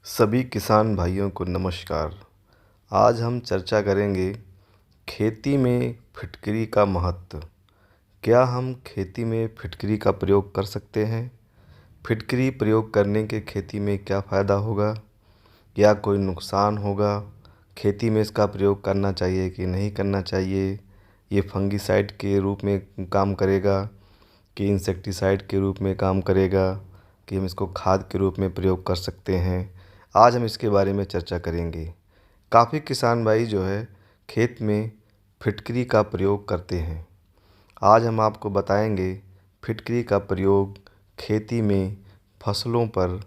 सभी किसान भाइयों को नमस्कार। आज हम चर्चा करेंगे खेती में फिटकरी का महत्व। क्या हम खेती में फिटकरी का प्रयोग कर सकते हैं? फिटकरी प्रयोग करने के खेती में क्या फ़ायदा होगा या कोई नुकसान होगा? खेती में इसका प्रयोग करना चाहिए कि नहीं करना चाहिए? ये फंगिसाइड के रूप में काम करेगा कि इंसेक्टिसाइड के रूप में काम करेगा कि हम इसको खाद के रूप में प्रयोग कर सकते हैं? आज हम इसके बारे में चर्चा करेंगे। काफ़ी किसान भाई जो है खेत में फिटकरी का प्रयोग करते हैं। आज हम आपको बताएंगे फिटकरी का प्रयोग खेती में फसलों पर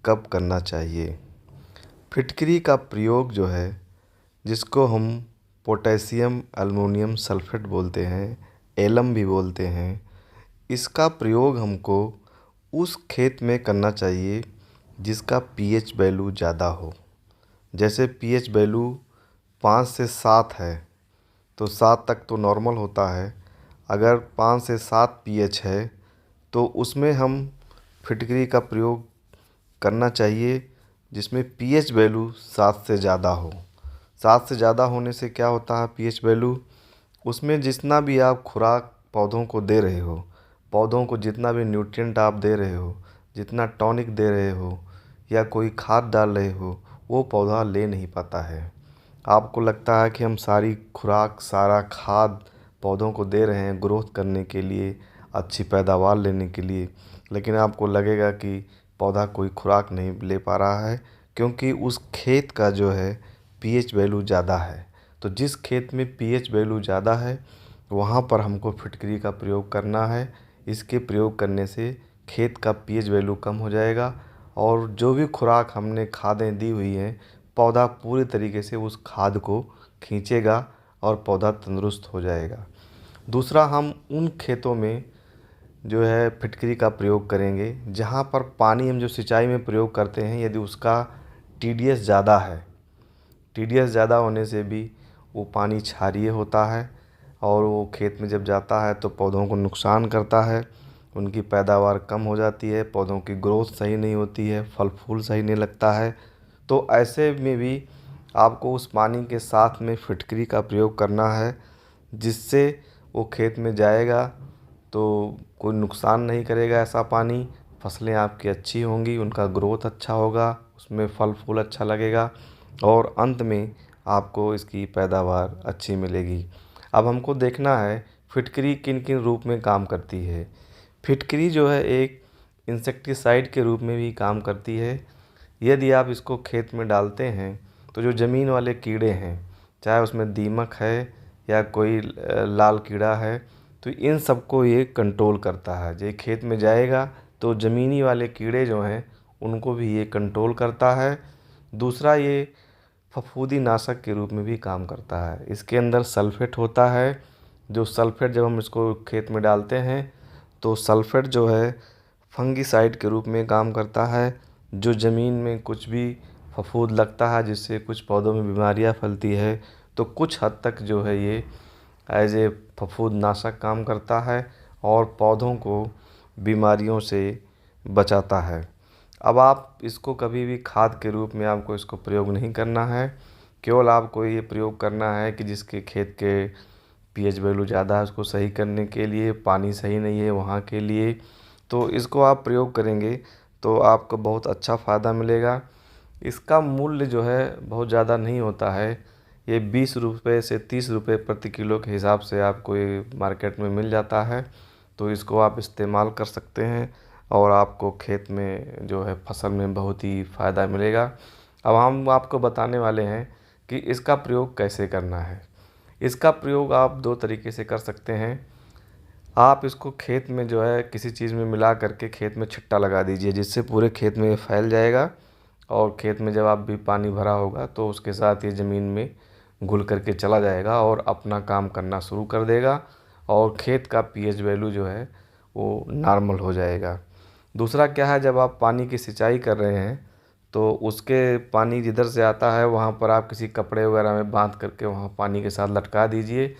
कब करना चाहिए। फिटकरी का प्रयोग जो है, जिसको हम पोटेशियम अल्मोनियम सल्फेट बोलते हैं, एलम भी बोलते हैं, इसका प्रयोग हमको उस खेत में करना चाहिए जिसका पीएच वैल्यू ज़्यादा हो। जैसे पीएच वैल्यू 5 से 7 है तो 7 तक तो नॉर्मल होता है। अगर 5 से 7 पीएच है तो उसमें हम फिटकरी का प्रयोग करना चाहिए जिसमें पीएच वैल्यू 7 से ज़्यादा हो। 7 से ज़्यादा होने से क्या होता है, पीएच वैल्यू उसमें जितना भी आप खुराक पौधों को दे रहे हो, पौधों को जितना भी न्यूट्रिएंट आप दे रहे हो, जितना टॉनिक दे रहे हो या कोई खाद डाल रहे हो, वो पौधा ले नहीं पाता है। आपको लगता है कि हम सारी खुराक सारा खाद पौधों को दे रहे हैं ग्रोथ करने के लिए, अच्छी पैदावार लेने के लिए, लेकिन आपको लगेगा कि पौधा कोई खुराक नहीं ले पा रहा है क्योंकि उस खेत का जो है पीएच वैल्यू ज़्यादा है। तो जिस खेत में पीएच वैल्यू ज़्यादा है वहाँ पर हमको फिटकरी का प्रयोग करना है। इसके प्रयोग करने से खेत का पीएच वैल्यू कम हो जाएगा और जो भी खुराक हमने खादें दी हुई हैं, पौधा पूरी तरीके से उस खाद को खींचेगा और पौधा तंदुरुस्त हो जाएगा। दूसरा, हम उन खेतों में जो है फिटकरी का प्रयोग करेंगे जहाँ पर पानी हम जो सिंचाई में प्रयोग करते हैं, यदि उसका टीडीएस ज़्यादा है, टीडीएस ज़्यादा होने से भी वो पानी क्षारीय होता है और वो खेत में जब जाता है तो पौधों को नुकसान करता है, उनकी पैदावार कम हो जाती है, पौधों की ग्रोथ सही नहीं होती है, फल फूल सही नहीं लगता है। तो ऐसे में भी आपको उस पानी के साथ में फिटकरी का प्रयोग करना है जिससे वो खेत में जाएगा तो कोई नुकसान नहीं करेगा। ऐसा पानी, फसलें आपकी अच्छी होंगी, उनका ग्रोथ अच्छा होगा, उसमें फल फूल अच्छा लगेगा और अंत में आपको इसकी पैदावार अच्छी मिलेगी। अब हमको देखना है फिटकरी किन किन रूप में काम करती है। फिटकरी जो है एक इंसेक्टिसाइड के रूप में भी काम करती है। यदि आप इसको खेत में डालते हैं तो जो ज़मीन वाले कीड़े हैं, चाहे उसमें दीमक है या कोई लाल कीड़ा है, तो इन सबको ये कंट्रोल करता है। ये खेत में जाएगा तो ज़मीनी वाले कीड़े जो हैं उनको भी ये कंट्रोल करता है। दूसरा, ये फफूंदी नाशक के रूप में भी काम करता है। इसके अंदर सल्फेट होता है, जो सल्फेट जब हम इसको खेत में डालते हैं तो सल्फेट जो है फंगिसाइड के रूप में काम करता है। जो ज़मीन में कुछ भी फफूंद लगता है जिससे कुछ पौधों में बीमारियां फैलती है, तो कुछ हद तक जो है ये एज ए फफूंद नाशक काम करता है और पौधों को बीमारियों से बचाता है। अब आप इसको कभी भी खाद के रूप में आपको इसको प्रयोग नहीं करना है। केवल आपको ये प्रयोग करना है कि जिसके खेत के पीएच वैल्यू ज़्यादा है उसको सही करने के लिए, पानी सही नहीं है वहाँ के लिए, तो इसको आप प्रयोग करेंगे तो आपको बहुत अच्छा फ़ायदा मिलेगा। इसका मूल्य जो है बहुत ज़्यादा नहीं होता है। ये 20 रुपये से 30 रुपये प्रति किलो के हिसाब से आपको ये मार्केट में मिल जाता है। तो इसको आप इस्तेमाल कर सकते हैं और आपको खेत में जो है फसल में बहुत ही फ़ायदा मिलेगा। अब हम आपको बताने वाले हैं कि इसका प्रयोग कैसे करना है। इसका प्रयोग आप दो तरीके से कर सकते हैं। आप इसको खेत में जो है किसी चीज़ में मिला करके खेत में छिट्टा लगा दीजिए, जिससे पूरे खेत में फैल जाएगा और खेत में जब आप भी पानी भरा होगा तो उसके साथ ये ज़मीन में घुल करके चला जाएगा और अपना काम करना शुरू कर देगा और खेत का पीएच वैल्यू जो है वो नॉर्मल हो जाएगा। दूसरा क्या है, जब आप पानी की सिंचाई कर रहे हैं तो उसके पानी जिधर से आता है वहाँ पर आप किसी कपड़े वगैरह में बांध करके वहाँ पानी के साथ लटका दीजिए,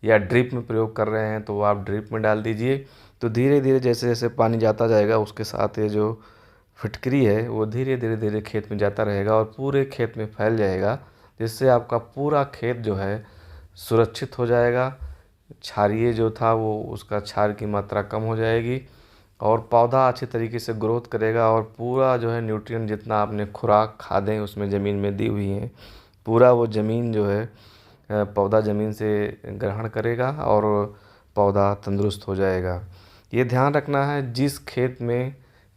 या ड्रिप में प्रयोग कर रहे हैं तो आप ड्रिप में डाल दीजिए। तो धीरे धीरे जैसे जैसे पानी जाता जाएगा उसके साथ ये जो फिटकरी है वो धीरे धीरे धीरे खेत में जाता रहेगा और पूरे खेत में फैल जाएगा, जिससे आपका पूरा खेत जो है सुरक्षित हो जाएगा। क्षारीय जो था वो उसका क्षार की मात्रा कम हो जाएगी और पौधा अच्छी तरीके से ग्रोथ करेगा और पूरा जो है न्यूट्रिएंट जितना आपने खुराक खादें उसमें ज़मीन में दी हुई हैं, पूरा वो ज़मीन जो है पौधा ज़मीन से ग्रहण करेगा और पौधा तंदुरुस्त हो जाएगा। ये ध्यान रखना है जिस खेत में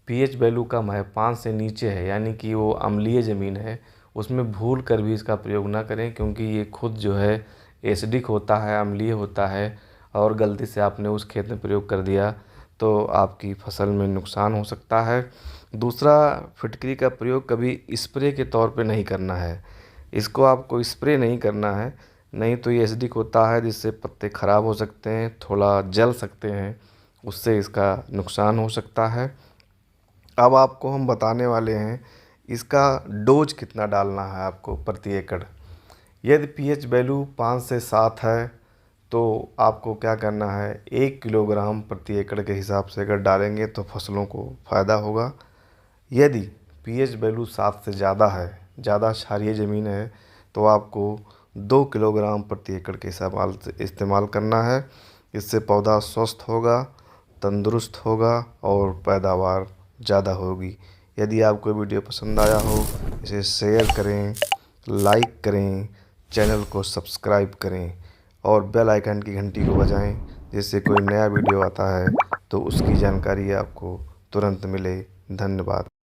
पीएच वैल्यू कम है, 5 से नीचे है, यानी कि वो अम्लीय ज़मीन है, उसमें भूल कर भी इसका प्रयोग ना करें, क्योंकि ये खुद जो है एसिडिक होता है, अम्लीय होता है और गलती से आपने उस खेत में प्रयोग कर दिया तो आपकी फसल में नुकसान हो सकता है। दूसरा, फिटकरी का प्रयोग कभी स्प्रे के तौर पे नहीं करना है। इसको आपको स्प्रे नहीं करना है, नहीं तो ये एसिडिक होता है जिससे पत्ते ख़राब हो सकते हैं, थोड़ा जल सकते हैं, उससे इसका नुकसान हो सकता है। अब आपको हम बताने वाले हैं इसका डोज कितना डालना है आपको प्रति एकड़। यदि पीएच वैल्यू 5 से 7 है तो आपको क्या करना है, 1 किलोग्राम प्रति एकड़ के हिसाब से अगर डालेंगे तो फसलों को फ़ायदा होगा। यदि पीएच वैल्यू 7 से ज़्यादा है, ज़्यादा क्षारीय ज़मीन है, तो आपको 2 किलोग्राम प्रति एकड़ के हिसाब से इस्तेमाल करना है। इससे पौधा स्वस्थ होगा, तंदुरुस्त होगा और पैदावार ज़्यादा होगी। यदि आपको वीडियो पसंद आया हो इसे शेयर करें, लाइक करें, चैनल को सब्सक्राइब करें और बेल आइकन की घंटी को बजाएं, जिससे कोई नया वीडियो आता है तो उसकी जानकारी आपको तुरंत मिले। धन्यवाद।